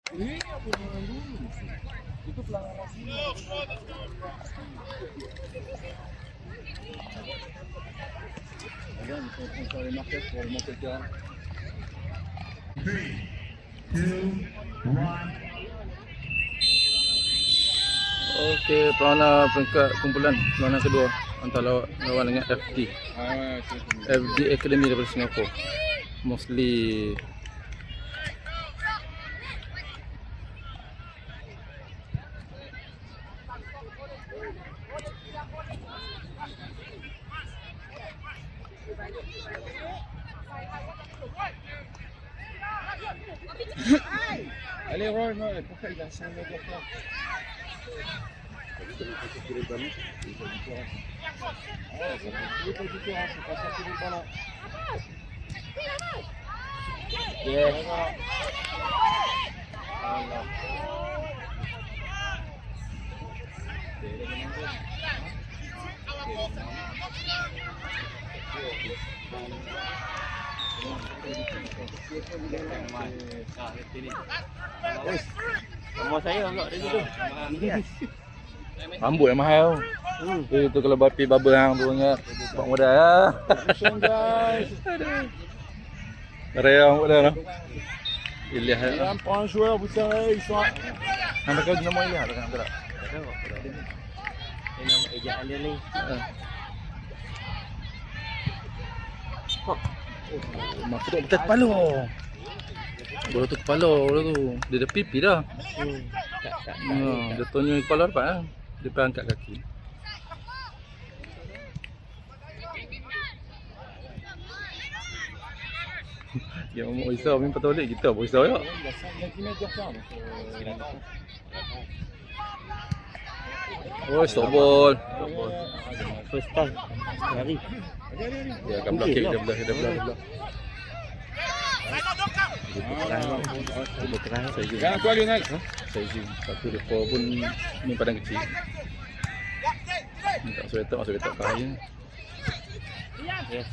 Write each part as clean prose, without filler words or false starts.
Apa dengan dulu? Itu pelanggaran sini. Regarde, ils sont sur les marquettes pour remonter le terrain. 3, 2, 1. Okey, perlawanan peringkat kumpulan perlawanan kedua antara lawan dengan FD. Ouais, c'est FD Academy daripada Singapura. Mostly Allez, Roy, non, pourquoi il a 5 mètres de retard? C'est pas sorti le ballon. Yes. Voilà. Nama saya pula dari situ. rambut yang mahal. Itu kalau bapi bubble hang tu ingat buat modal lah. Attention, guys. Raya rambut dah lah. Ilyas Il va me prendre un joueur, vous savez, ils sont. Nampak kau nama Ilyas tak nak tak? Ini nama ejaan dia ni. Masuk betul kepala. Bola tu kepala bola tu. Dia dah pipi dah. Tak. Dia tonyo kepala dapat lah. Dia pergi angkat kaki. Dia mau risau memang patut balik kita pun risau ya. Il a 5 cm de retard. Oh, stop ball. First time. Lari. Dia akan block kick dia belah. Dia keras. Saya zoom. Viens, toi, Lionel. Saya zoom. Satu dia pun ni padang kecil. Ni tak masuk letak bahaya. Yes.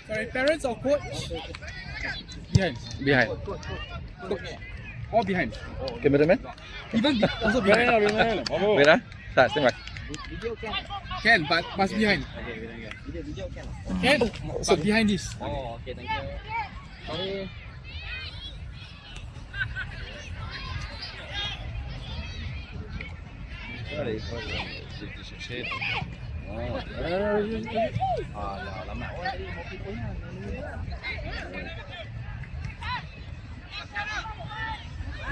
Sorry, parents or coach? Behind. Behind. All behind. Cameraman? Even also behind. Lionel. Bravo. Wait ah. Start stand by. Can, but must behind. Can, but behind this. Oh, okay, thank you. Sorry.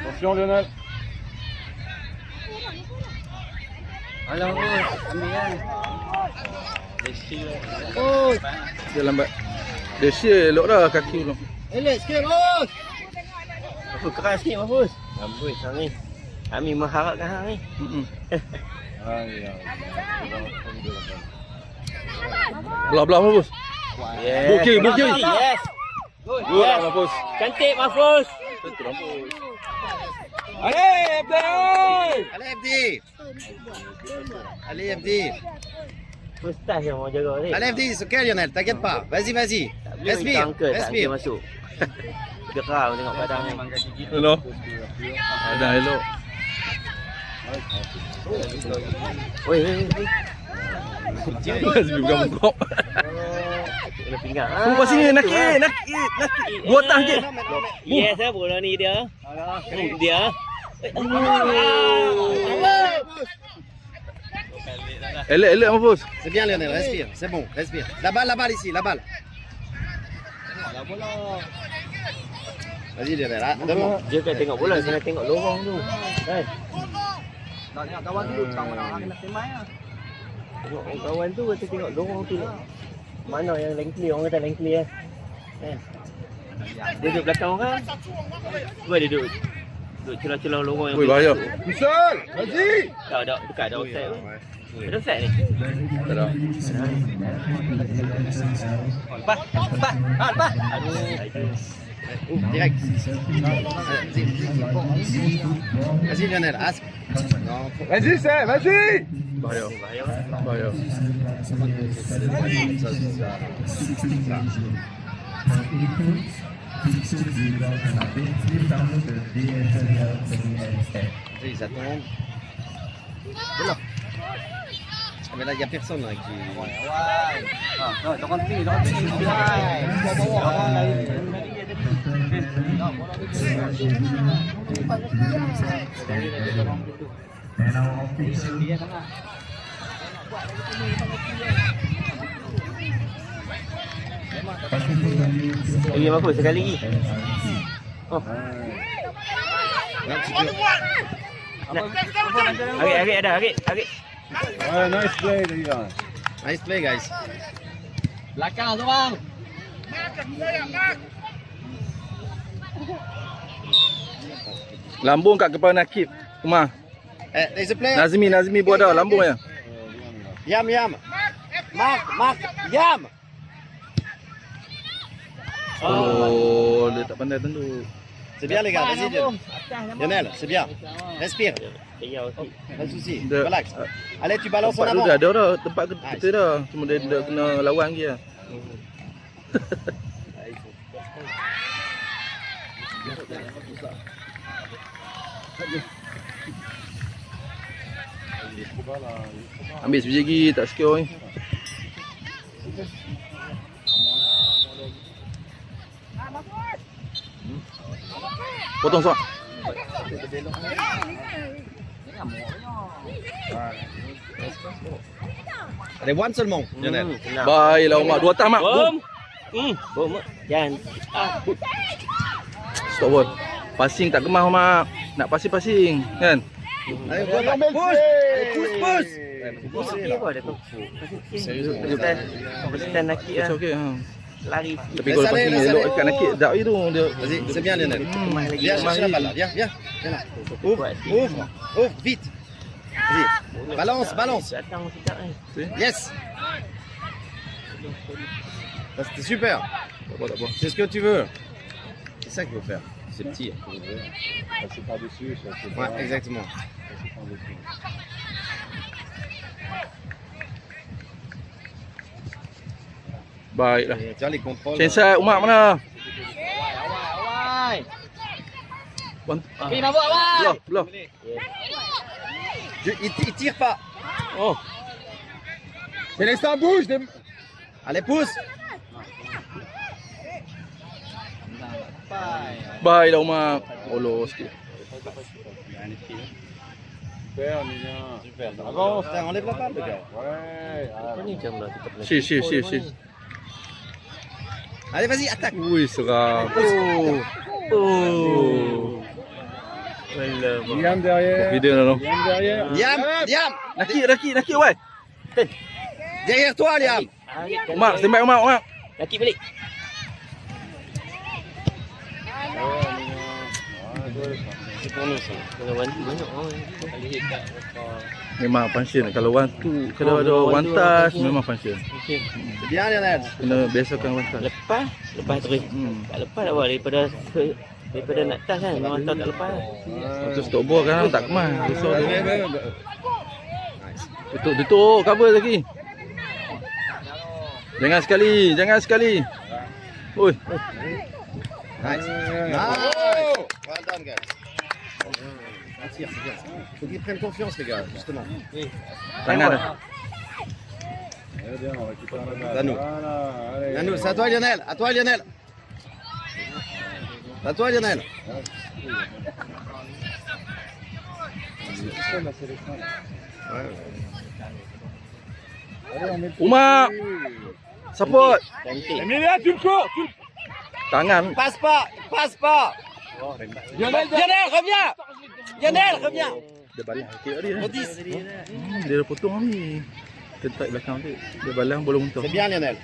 Attention, Lionel. Alah, ambil kan. Lesi lah. Dia lambat. Dia share elok dah kaki tu. Elok sikit, Bos. Apa keras ni, Bos? Amboi, hang ni. Kami mengharapkan hang ni. Belah bos. Yes. Bukir. Yes. Good Yes. lah bos. Cantik, Mahfuz. Betul lah bos. Allez, FD. Allez FD. Allez FD. First time yang mau jaga ni. Allez FD, c'est ok Lionel, t'inquiète pas. Vas-y. Respire. Respire. Masuk. Geram tengok badan ni. Hello. Ada elok. Oi. Sebab bukan bengkok. Kena pinggang. Buat sini nakik. Gua atas je. Yes, bola ni dia. Dia. Elok bos. C'est bien Lionel, respire. C'est bon, respire. La balle ici, la balle. Vas-y Lionel, devant. Dia kan tengok bola, kena tengok lorong tu. Kan? Nak tengok kawan dulu, kawan nak kena semai ah. Tengok orang kawan tu, kita tengok lorong tu. Mana yang lane clear, orang kata lane clear. Kan? Dia duduk belakang orang. Cuba dia duduk celah-celah lorong yang Ui, bahaya. Seul, vas-y. Tak ada, dekat ada offside tu. Ada offside ni? Tak ada. Lepas. Aduh. Direct. Vas-y Lionel, as. Non, Vas-y, c'est, vas-y. Bahaya. Bahaya. Bahaya. ils attendent. Voilà. Mais là, il n'y a personne là, qui. Lagi apa sekali lagi. Oh. Là, tu peux- Arik ada, arik. Ouais, nice play, les gars. Nice play, guys. Belakang tu bang. Lambung kat kepala Nakib. Umar. There's a play. Nazmi buat dah lambung ya. Yam. Marc, Yam. Oh, dia tak pandai tentu. C'est bien, les gars. Vas-y, Lionel, c'est bien. Respire. Saya aussi. Pas de souci. Dia- Relax. Allez, tu balances en Tempat tu avant. dah ada dah. Tempat kita dah. Cuma dia kena lawan lagi lah. Ambil sebiji lagi, tak secure ni. Potong sok. Allez, one seulement, Lionel. Baiklah Umar, dua tak mak. Bom. Bom. Jangan. Stop ball. Passing tak gemah Umar. Nak passing kan? Allez, go, pousse. Allez, pousse. Okey apa dah tu. Stand nakik It's lah. okay. Ha. Lari. Tapi kalau passing laisse elok aller. ikan nakik dak itu dia. Vas-y, c'est bien, Lionel. Viens chercher la balle là. Viens là. Ouvre, vite. Vas-y. Balance. Datang sedap ni. Yes. Ça, c'était super. Tak apa, tak apa. C'est ce que tu veux. C'est ça qu'il faut faire. C'est petit. C'est par-dessus, ça. Ouais, exactement. Baiklah. Et tu vois les contrôles. Change side Umar mana? Belah. Il tire pas. Oh. C'est l'instant bouge. Allez, pousse. Baiklah Umar. Olo sikit. Super, Nina. Super. Avance. Putain, enlève la balle, le gars. Ouais. Apa ni macam lah kita pernah. Si. Allez, vas-y, attaque. Ui, seram. Oh. Alamak. Liam derrière. Video lah no. Liam derrière. Liam. Nakik wei. Derrière toi, Liam. Umar, stand by Umar. Nakik balik. C'est pour nous ça. Kena bantu banyak orang. Memang function. Kalau kalau ada one touch memang function. Okey. C'est bien, Lionel. Kena biasakan one touch. Lepas terus. Tak lepas dah buat daripada nak touch kan. Memang tak lepas. Lepas stop ball kan tak kemah. Risau Ouais, dia. ouais, ouais. Nice. Tutup cover lagi. Jangan sekali. Oi. Nice. Nice. Well done, guys. Un tir, c'est bien. Faut qu'ils prennent confiance, les gars, justement. Tangan dah. Allez, bien, on récupère la balle. Danou. Voilà. Allez. Danou, c'est à toi, Lionel. À toi, Lionel. À toi, Lionel. Umar. Support. Cantik. Emilia, tu le cours. Tangan. Passe pas. Lionel, reviens. Lionel, reviens. Dia balas sikit dia. Modis. Dia dah potong ni. Ketat belakang dia. Dia balas boleh muntah. C'est bien, Lionel.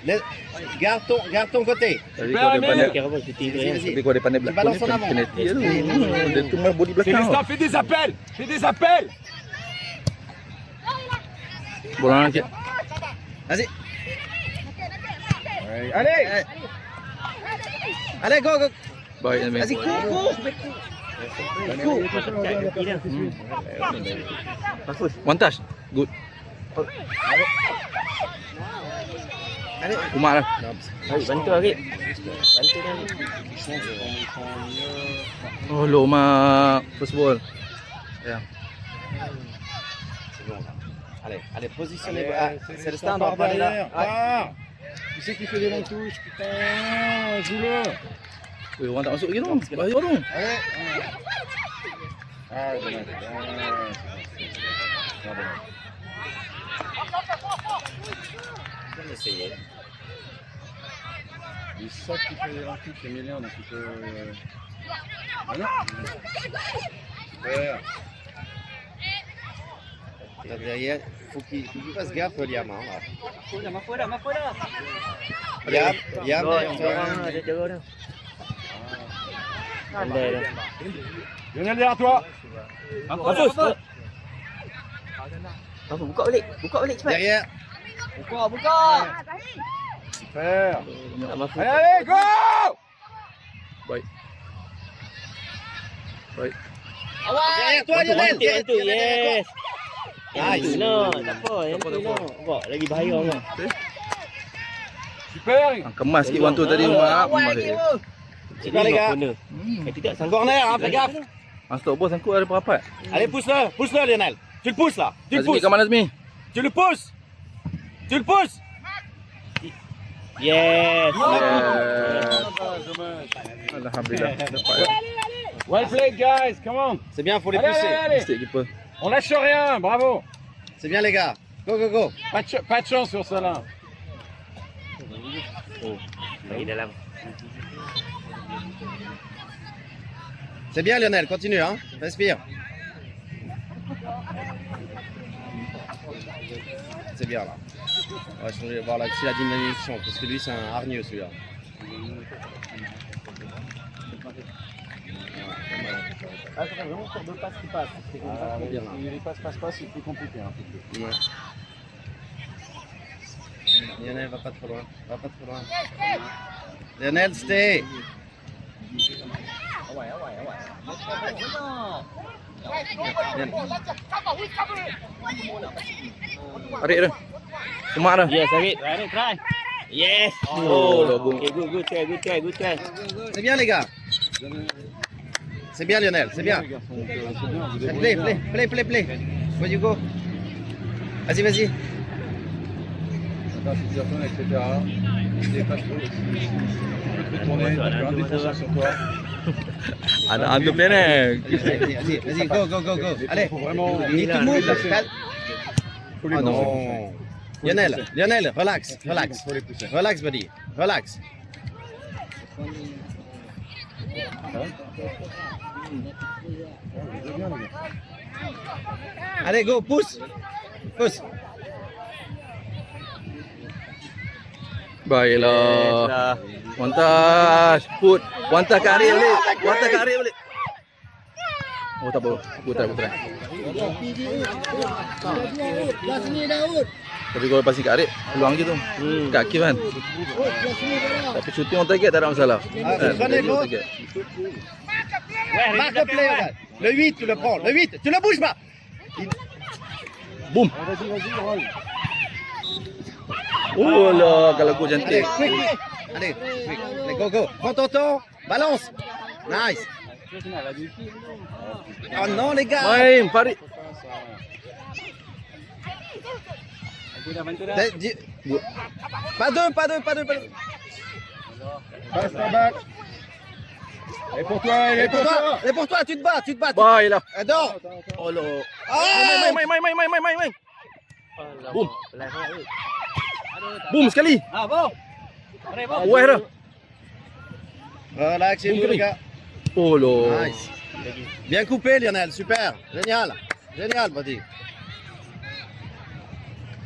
Garde ton côté. Tadi kalau dia pandai. Kira apa shooting tu kan. Tapi kalau dia pandai belakang ni balance en avant. penalty tu. Dia tu main body belakang. Célestin, fais des appels. Fais des appels. Bola sikit. Vas-y. Allez. Allez, go. Baik Amin. Vas-y, cours. Kaki dia. Bagus. One touch. Good. Allez. Umar lah. Baik, bantu Arif. Bantu dia. Oh Loma. First ball. Ya. C'est bon, là. Allez, positionnez-vous. Ah, Célestin doit pas aller là. Ouais. Tu sais qui fait des longues touches, putain, joue-le. Weh, orang tak masuk lagi tu. Bahaya tu. Allez. Ah, dommage. Bien essayé. C'est ça qui fait des longues touches, Emilien, donc il peut... Ah non. Super. Là, derrière, faut qu'il fasse gaffe, Liam. Hein, là. Liam, Dorang ada jaga dia. Pandai dia. Lionel, derrière toi. Bagus. Bagus, buka balik cepat. derrière. Buka. Super. Tak mampu. Allez, go. Baik. Baik. Derrière toi, Lionel. Yang tu, yes. Nice. Yang tu no, tak apa, yang tu no. Nampak lagi bahaya kan. Super. Kemas sikit one tu tadi Umar. Super, les gars. Tidak sanggup. Corner, hein, fais gaffe. Masuk bos sangkut ada perapat. Allez, pousse-le, Lionel. Tu le pousses là. Tu le Nazmi pousses. kat mana Nazmi? Tu le pousses. Yes. Alhamdulillah. Dapat. Well played, guys. Come on. C'est bien, faut les Allez, pousser. allez, allez. Mistake keeper. On lâche rien. Bravo. C'est bien, les gars. Go. Pas de chance sur ça là. Lagi dalam. C'est bien, Lionel. Continue, hein. Respire. C'est bien, là. On va changer, voir là-dessus la diminution, parce que lui, c'est un hargneux, celui-là. Ah, ça vraiment faire deux passes qui passent. Les passes, c'est plus compliqué. Hein, Ouais. Lionel, va pas trop loin. Lionel, stay. Tarik dia. Umar dah. Yes, Arif. Try. Yes. Okay, good try. C'est bien, les gars. C'est bien, Lionel, c'est bien. Play. Where you go? Vas-y. Attention, etc. Des passes, tu peux te retourner, tu as un défenseur sur toi. Ada ambil plan eh. Vas-y, go. Allez, Faut vraiment... need to move. Faut les Oh non. pousser. Lionel, relax. Faut les pousser. Relax, buddy. Relax. Allez, go, pousse. Baiklah. One touch. Put. One touch kat Arif balik. Oh tak apa. Aku try. Tapi kalau pasti kat Arif, peluang gitu. Kat Akif kan. Tapi shooting on target tak ada masalah. prenez l'autre. Target. Marque le play, regarde. Le 8, tu le prends. Le 8, tu ne bouges pas. Boom. Vas-y, roll. Oh lah, kalau gol Allez, cantik. quick. Allez, go. Prends ton temps. Balance. Nice. Oh non, les gars. Main, Farid. Pas deux. Passe ta balle. Et pour toi, tu te bats. Baiklah. Adore. Oh lah. Ah, Main. Boom. Boom sekali. Wah dah. Relax, c'est nous, les gars. Oh lah. Nice. Bien coupé, Lionel. Super. Génial, buddy.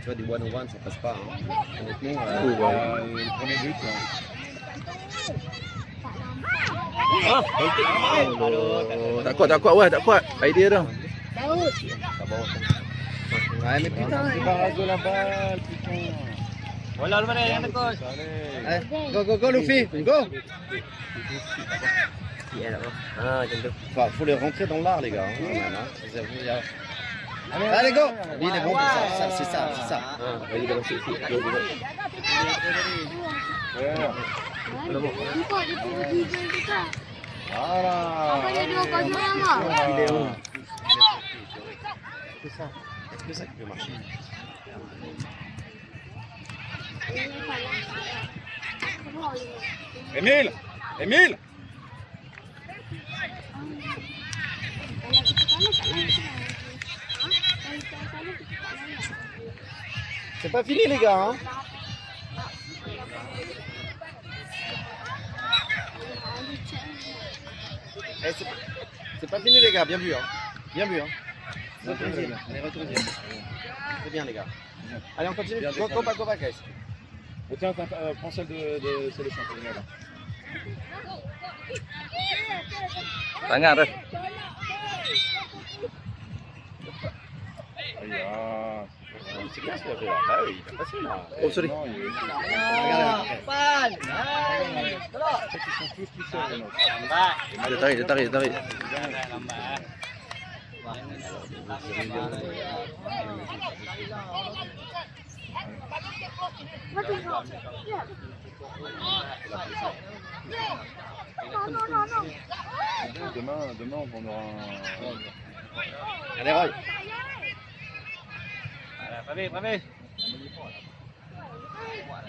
Tu vois, des one-on-one, ça passe pas. Hein. Honnêtement, le premier but. Tak kuat wah, tak kuat. Idea dah. Ouais, mais putain. Débarrasse de la balle, putain. Bola lu mana yang tekos. Allez. Allez, go, Luffy. Go. sikit lah. Macam tu. Enfin, faut les rentrer dans l'art, les gars. Hein, quand même, hein. Je vous avoue, il y a- Allez, go. Lui, il est bon pour ça. C'est ça, c'est ça. Bagi dia masuk sikit. Go, go. Nampak dia tunggu 3 tu kan. Voilà. Apa dia 2-0 lah. C'est ça. C'est que ça qui peut marcher. Émile, Émile. Kalau kita kalah tak layak. Kalau kita kalah kita tak layak. C'est pas fini, les gars. Hein. Eh, c'est pas fini, les gars. Bien vu. Hein. Bien vu. Hein. Retournez-y. Allez, retournez-y. C'est bien, les gars. Allez, on continue. Go back, guys. Oh, tiens, prends celle de sélection. Là. Tangan ref. Ah, C'est bien ce qu'il a fait là. Bah oui, il a passé là. Oh sorry. non, il est... Regardez. Ils sont tous tout seuls, les nôtres. Dia tarik. Demain, on aura un... Allez, Roy.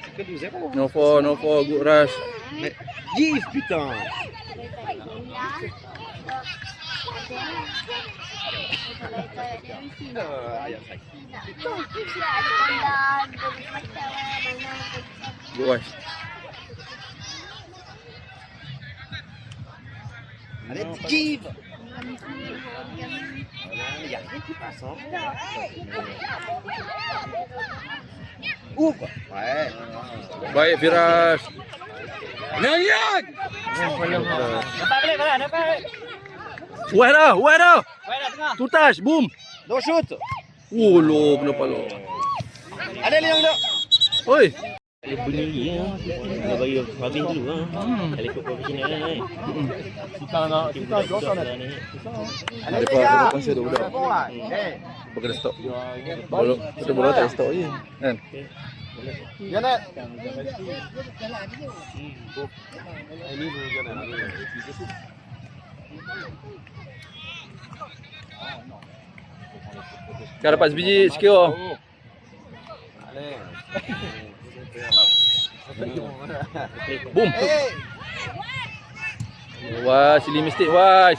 C'est que 2-0. No for, good rush. Mais give, putain. Aïe, aïe. Good rush. Allez, give. Il n'y a rien qui passe. Hein. Ouvre. Ouais. Baik Firas. Where dah? Tutas, boom. Donc shoot. Oh lo, kenapa lo? Allez, les Anglais. Oi. Dia bunyi ya. Dia bagi habis dulu ah. Kali ikut profesional ni. Kita Allez, Ada les apa gars. pasal dah budak. C'est bon là. Hey. Pakai dah stop. Bola tak stop je. Kan? Lionel. Kau dapat sebiji sikit. Boom. Hey. Wah, silly mistake, wah.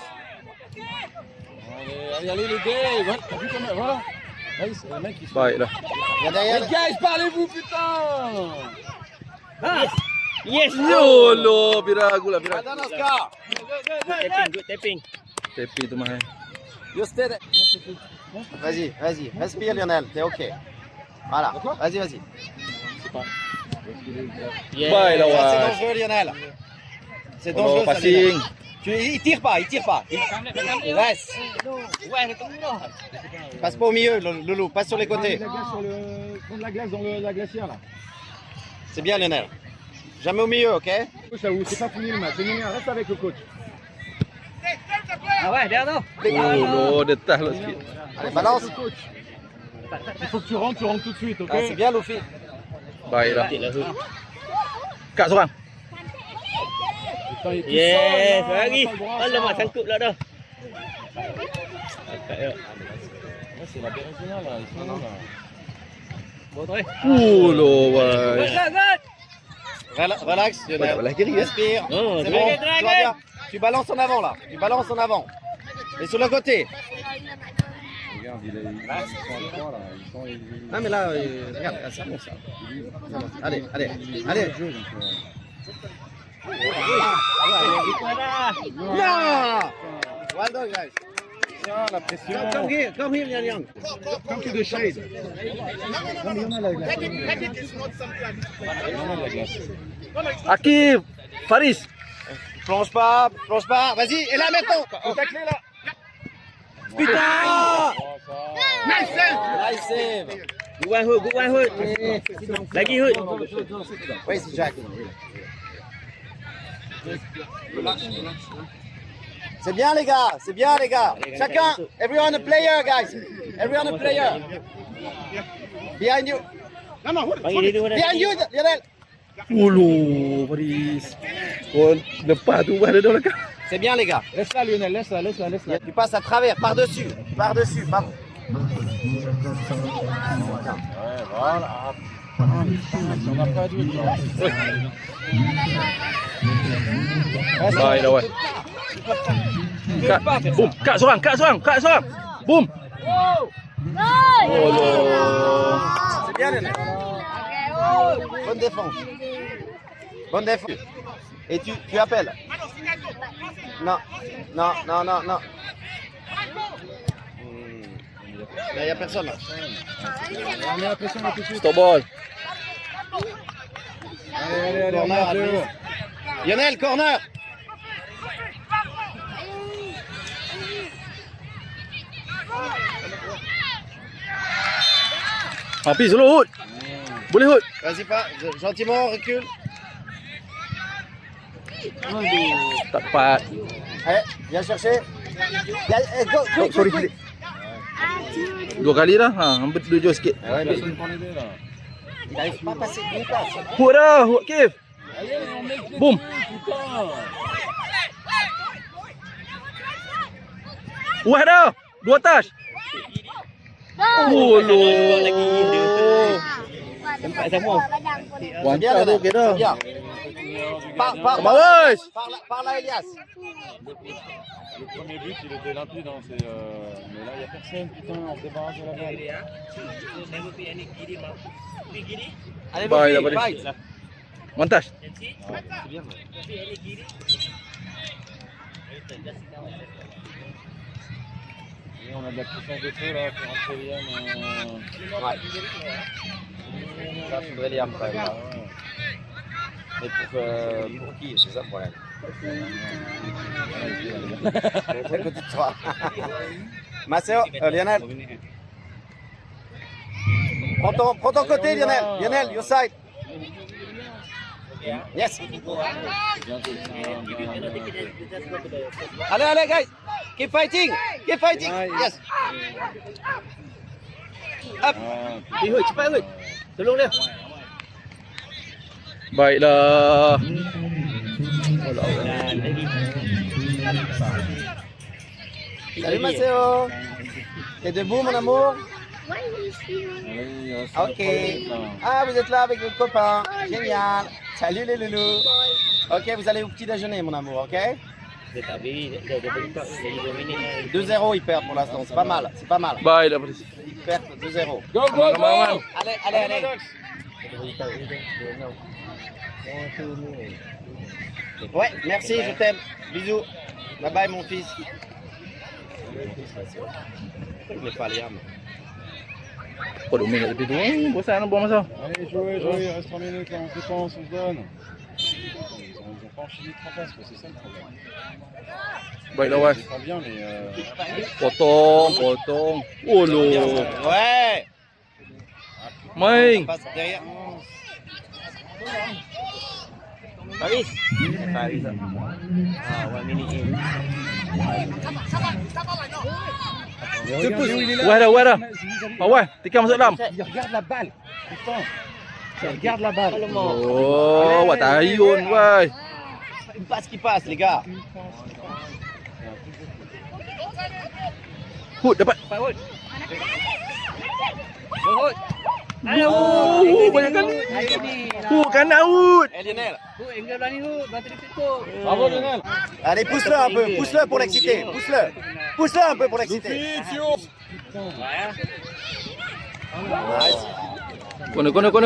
Allez les gars, voilà, t'as vu comment, voilà. Là, le mec, il se... Baiklah. Viens derrière. Guys, parlez-vous, putain. Yes. Yolo, biragu lah, biragu. Dans ce cas. Good tapping. Tepi tu mah. You stay there. Vas-y. Respire, Lionel. T'es OK. Voilà. Vas-y. Yes. Baiklah, Ça, c'est wah. dangereux, Lionel. C'est Oh, dangereux, ça, passing. Lionel. Il tire pas. Il reste. Passe pas au milieu, Loulou. Passe sur les côtés. La glace sur le... Prendre la glace dans la glacière, là. C'est bien, Lionel. Jamais au milieu, OK? Ça où c'est pas fini le match. Emilien, reste avec le coach. Oh, dia tah lah sikit. Allez, balance. Il faut que tu rentres tout de suite, ok? Ah, c'est bien, Luffy. Baiklah. Lah tu. Kak seorang. Putain, il est tout Yes, seul, là. lagi. On a pas le droit à ça. Alamak sangkut pula dah. Ouais, c'est la Bérésina, là. Ils sont là. Oh lo, wah. Relax, Lionel. Voilà, guéri, hein. Respire. Oh, C'est dragon, bon. Tout va bien. Tu balances en avant, là. Tu balances en avant. Et sur le côté. Regarde, ils sont à 3, là. Ah, mais là, regarde, ça bon, ça. Allez. Jeu, donc, Non! Well done, guys. Ah, la pression. Come here, Lian Yang. Come to the shade. Non, mais il y en a la glace. Il y en a la glace. Akif, Faris. Plonge pas. Vas-y, et là, maintenant. Au taclé, là. Putain! Oh, ça. Nice save. Good one hood. Lagi hood. Oui, c'est Jack. C'est bien les gars, c'est bien les gars. Chacun, everyone a player guys. Everyone a player. Behind you. Panggil dia dulu. Behind you Lionel. Ulu, Paris. Oh, lepas tu ada dah belakang. C'est bien les gars. Laisse là Lionel, laisse là. Tu passes à travers, par-dessus. Par-dessus, pardon. Ouais, voilà. On n'a pas de Baik dah weh. Kak, boom. Kak seorang. Boom. Oh, C'est bien Lionel. Bonne défense. Bonne défense. Et tu appelles. Non. Il n'y a personne là. On met la pression là tout de suite. stop ball. Allez, on Corner, a deux. Lionel, corner. Hafiz dulu Hud. Boleh Hud. Vas-y pas, gentiment, recule. Tak tepat. Allez, viens chercher. Go, Oh, sorry Philip. Dua kali dah. Hampir tujuh sikit. Ouais, personne prend les deux là. Il n'arrive pas à passer une passe. Hud dah. Hud Kif. Boom. Wah dah. Dua touch. Oh, lo. Tempat sama. One Bien, touch tu Lionel. okey dah. Bien. Bagus. Par là, Elias. Le premier but, il était limpide, hein, mais là, il n'y a personne, putain, on se débarrasse de la balle. Allez, Bye, mon là, fils, fight. One touch. Et on a de la puissance de feu là pour rentrer Liam. Ça, faudrait Liam quand même. là. Mais pour qui? C'est ça le problème. C'est à côté de toi. Maceo, Lionel. Prends ton côté, Lionel. Lionel, your side. Yes. Allez, guys. Keep fighting. Keep fighting. Yes. Up. Hud, cepat Hud. Tolong dia. Baiklah. Salut, Maceo. T'es debout, mon amour? Allez, Ok. Ah, vous êtes là avec votre copain. Génial. Salut les loulous. Ok, vous allez au petit déjeuner, mon amour, ok? Dia tak beri, dia beritahu jadi 2 minit lah. 2-0, ils perdent pour l'instant. C'est pas mal. C'est pas mal. Baiklah Paris. Ils perdent 2-0. Go, go, go! Allez. Ouais, merci, je t'aime. Bisous. Bye bye, mon fils. Pourquoi il met pas Liam? Oh, 2 minit lebih tu. Bosan nak buang masa. Allez, jouez, il reste 3 minutes là, on se dépense, on se donne. Ils ont pas enchaîné 3 passes, quoi, c'est ça le problème. Baiklah weh. C'est pas bien, mais Potong. Oh lo. Ouais. Main. On passe derrière. Paris. Paris. 1 minute in. Wah dah. Awal, tikam masuk dalam. il regarde la balle. Putain. Il regarde la balle. Oh, buat tayun weh. Une passe qui passe, les gars. Hud dapat. Hud. Oh, banyak kali. Kanan Hud. Eh, Lionel. Enggak berani Hud, bantu di situ. Bravo Lionel. Allez, pousse-le un peu. Pousse-le pour l'exciter. Pousse-le. Pousse-le un peu pour l'exciter. Nice.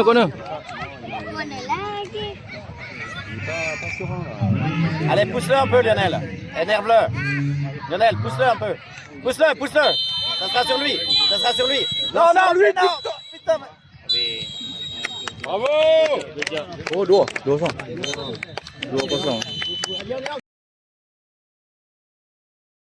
Corner. Mana lagi? Allez, pousse-le un peu, Lionel. Énerve-le. Lionel, pousse-le un peu. Pousse-le. Ça sera sur lui. Non, lui, non. Putain. Bravo! Oh, 2-0. 2-0.